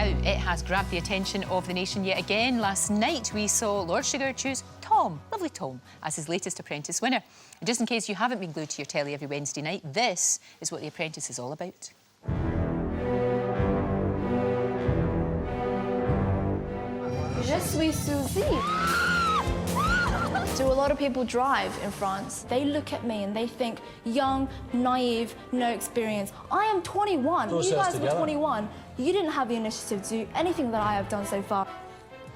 Now, it has grabbed the attention of the nation yet again. Last night, we saw Lord Sugar choose Tom, lovely Tom, as his latest Apprentice winner. And just in case you haven't been glued to your telly every Wednesday night, this is what The Apprentice is all about. Je suis Suzy. Do a lot of people drive in France? They look at me and they think young, naive, no experience. I am 21. You guys were 21. You didn't have the initiative to do anything that I have done so far.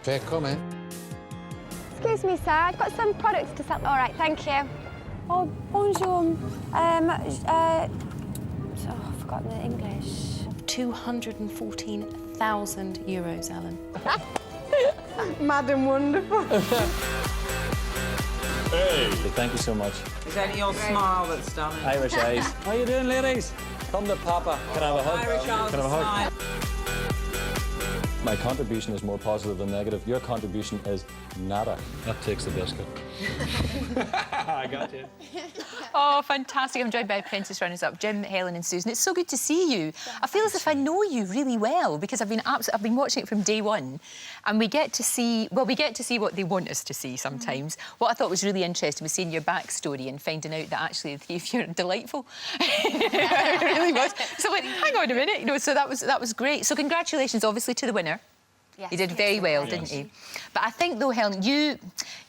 Fair comment. Excuse me, sir. I've got some products to sell. All right, thank you. Oh, bonjour. I've forgotten the English. 214,000 euros, Helen. Madam Wonderful. Hey! Thank you so much. It's only your smile that's done it. Irish eyes. How you doing, ladies? Come to Papa. Can I have a hug? Irish eyes. Can I have a hug? My contribution is more positive than negative. Your contribution is nada. That takes the biscuit. I got you. Oh, fantastic. I'm joined by Apprentice runners-up Jim, Helen and Susan. It's so good to see you. I feel as if I know you really well because I've been watching it from day one, and we get to see what they want us to see sometimes. What I thought was really interesting was seeing your backstory and finding out that actually you're delightful. It really was. So like, hang on a minute, you know, so that was great. So congratulations obviously to the winner. Yes, you did very well, didn't you? But I think, though, Helen, you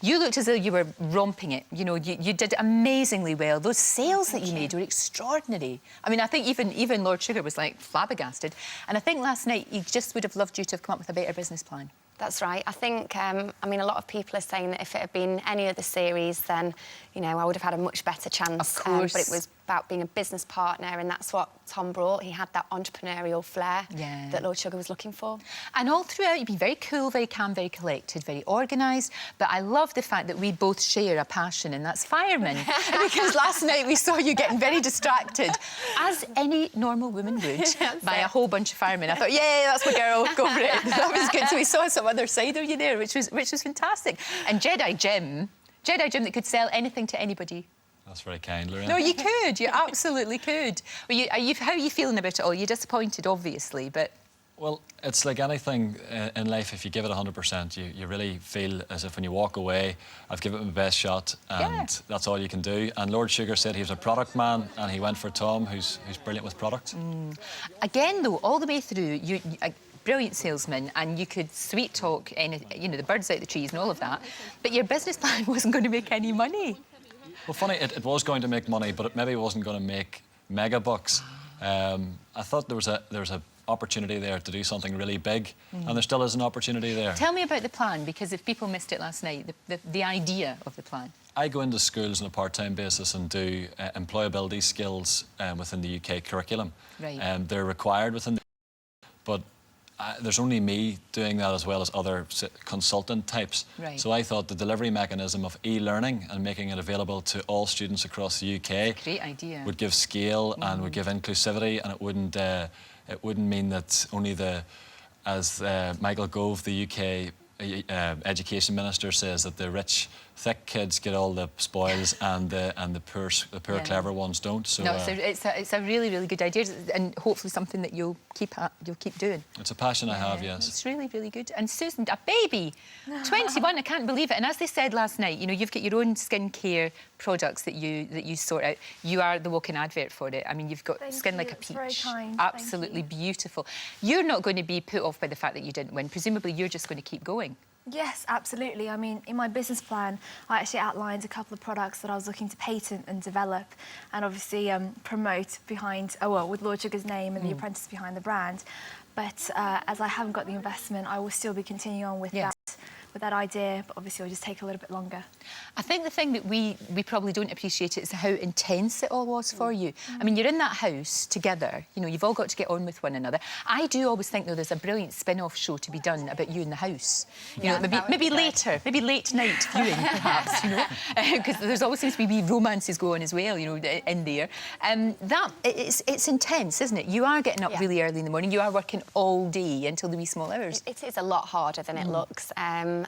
looked as though you were romping it. You know, you did amazingly well. Those sales that you made were extraordinary. I mean, I think even Lord Sugar was, like, flabbergasted. And I think last night he just would have loved you to have come up with a better business plan. That's right. I think, I mean, a lot of people are saying that if it had been any other series, then, you know, I would have had a much better chance. Of course. But it was about being a business partner, and that's what Tom brought. He had that entrepreneurial flair that Lord Sugar was looking for. And all throughout, you've been very cool, very calm, very collected, very organised. But I love the fact that we both share a passion, and that's firemen. Because last night we saw you getting very distracted, as any normal woman would, by a whole bunch of firemen. I thought, yeah, that's my girl, go for it. That was good. So we saw some other side of you there, which was fantastic. And Jedi Jim that could sell anything to anybody. That's very kind, Lorraine. No, you could. You absolutely could. Well, how are you feeling about it all? You're disappointed, obviously, but... Well, it's like anything in life. If you give it 100%, you really feel as if when you walk away, I've given it my best shot, and that's all you can do. And Lord Sugar said he was a product man, and he went for Tom, who's brilliant with product. Again, though, all the way through, you a brilliant salesman, and you could sweet talk, you know, the birds out the trees and all of that, but your business plan wasn't going to make any money. Well, funny, it was going to make money, but it maybe wasn't going to make mega bucks. I thought there was a opportunity there to do something really big, and there still is an opportunity there. Tell me about the plan, because if people missed it last night, the idea of the plan. I go into schools on a part-time basis and do employability skills within the UK curriculum. Right. They're required within but there's only me doing that as well as other consultant types. Right. So I thought the delivery mechanism of e-learning and making it available to all students across the UK Great idea. would give scale and would give inclusivity, and it wouldn't mean that only as Michael Gove, the UK Education Minister, says that the rich, thick kids get all the spoils and the poor, clever ones don't. So no, it's a really, really good idea, and hopefully something that you'll keep doing. It's a passion I have, yes. It's really, really good. And Susan, a baby, 21, I can't believe it. And as they said last night, you know, you've got your own skincare products that you sort out. You are the walking advert for it. I mean, you've got skin like a peach. Very kind. Absolutely beautiful. You're not going to be put off by the fact that you didn't win. Presumably, you're just going to keep going. Yes, absolutely. I mean, in my business plan, I actually outlined a couple of products that I was looking to patent and develop and obviously promote behind, with Lord Sugar's name and the Apprentice behind the brand. But as I haven't got the investment, I will still be continuing on with that idea, but obviously it'll just take a little bit longer. I think the thing that we probably don't appreciate is how intense it all was for you. I mean, you're in that house together, you know, you've all got to get on with one another. I do always think, though, there's a brilliant spin-off show to be done about you in the house. You know, maybe later, maybe late night viewing, perhaps, you know, because there's always seems to be romances going as well, you know, in there. It's intense, isn't it? You are getting up really early in the morning, you are working all day until the wee small hours. It is a lot harder than it looks.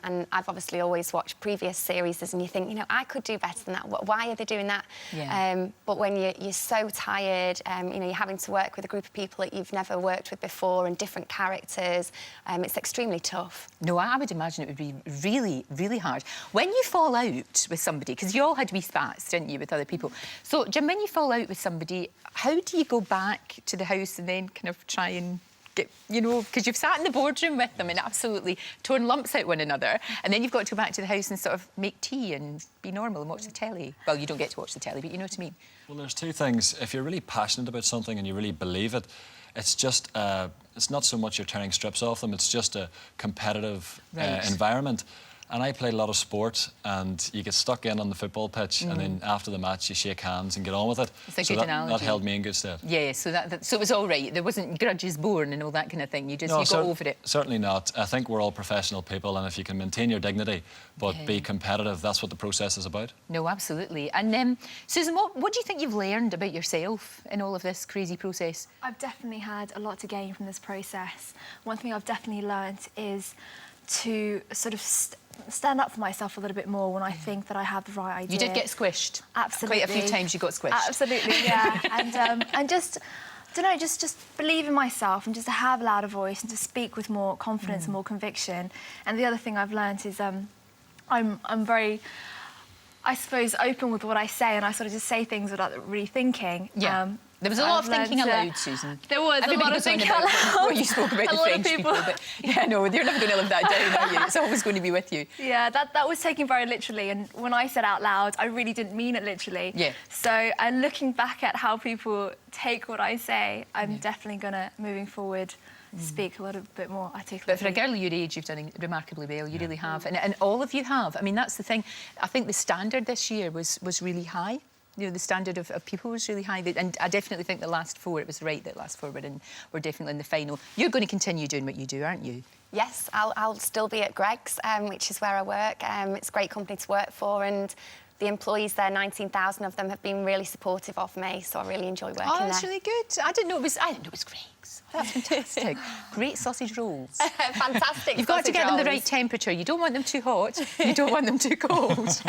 and I've obviously always watched previous series and you think, you know, I could do better than that. Why are they doing that? Yeah. But when you're so tired, you know, you're having to work with a group of people that you've never worked with before and different characters, it's extremely tough. No, I would imagine it would be really, really hard. When you fall out with somebody, because you all had wee spats, didn't you, with other people? So, Jim, when you fall out with somebody, how do you go back to the house and then kind of try and get, you know, because you've sat in the boardroom with them and absolutely torn lumps out one another, and then you've got to go back to the house and sort of make tea and be normal and watch the telly. Well, you don't get to watch the telly, but you know what I mean. Well, there's two things. If you're really passionate about something and you really believe it, it's just, it's not so much you're tearing strips off them, it's just a competitive environment. And I played a lot of sport, and you get stuck in on the football pitch, and then after the match you shake hands and get on with it. It's a so good analogy. That held me in good stead. Yeah, so so it was all right. There wasn't grudges born and all that kind of thing. You just you got over it. Certainly not. I think we're all professional people, and if you can maintain your dignity but be competitive, that's what the process is about. No, absolutely. And Susan, what do you think you've learned about yourself in all of this crazy process? I've definitely had a lot to gain from this process. One thing I've definitely learnt is to sort of stand up for myself a little bit more when I think that I have the right idea. You did get squished. Absolutely. Quite a few times you got squished. Absolutely, yeah. And just, I don't know, just believe in myself and just to have a louder voice and to speak with more confidence and more conviction. And the other thing I've learnt is I'm very, I suppose, open with what I say, and I sort of just say things without really thinking. Yeah. There was a lot of thinking aloud, Susan. There was Everybody a lot of goes on thinking about aloud. what you spoke about the French people. But yeah, no, you're never going to live that down, are you? It's always going to be with you. Yeah, that was taken very literally, and when I said out loud, I really didn't mean it literally. Yeah. So, and looking back at how people take what I say, I'm definitely gonna, moving forward, speak a little bit more articulately. But for a girl your age, you've done remarkably well. You really have, and all of you have. I mean, that's the thing. I think the standard this year was really high. You know, the standard of people was really high. And I definitely think the last four, it was right that last four were definitely in the final. You're going to continue doing what you do, aren't you? Yes, I'll still be at Greg's, which is where I work. It's a great company to work for, and the employees there, 19,000 of them, have been really supportive of me, so I really enjoy working there. Oh, that's really good. I didn't know it was Greg's. That's fantastic. Great sausage rolls. Fantastic. You've got to get them the right temperature. You don't want them too hot. You don't want them too cold.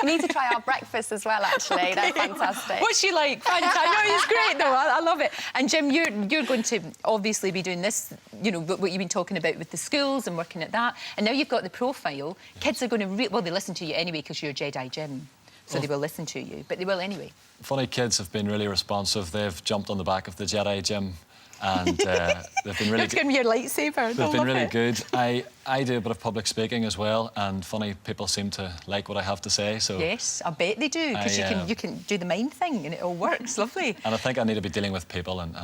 You need to try our breakfast as well, actually. Okay. They're fantastic. What's she like? Fantastic. No, it's great, though. I love it. And, Jim, you're going to obviously be doing this, you know, what you've been talking about with the schools and working at that. And now you've got the profile. Kids are going to... well, they listen to you anyway because you're Jedi Jim. So they will listen to you, but they will anyway. Funny, kids have been really responsive. They've jumped on the back of the Jedi Jim, and they've been really good. Give me your lightsaber. They've been really good. I do a bit of public speaking as well, and funny, people seem to like what I have to say. So yes, I bet they do, because you can do the mind thing and it all works. Lovely. And I think I need to be dealing with people and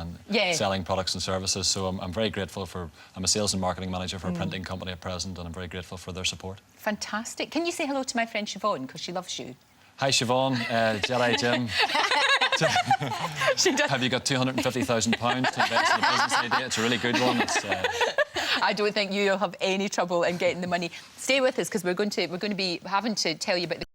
selling products and services. So I'm very grateful for. I'm a sales and marketing manager for a printing company at present, and I'm very grateful for their support. Fantastic. Can you say hello to my friend Siobhan, because she loves you? Hi, Siobhan, Jedi Jim. Have you got £250,000 to invest in a business idea? It's a really good one. I don't think you'll have any trouble in getting the money. Stay with us, because we're going to be having to tell you about the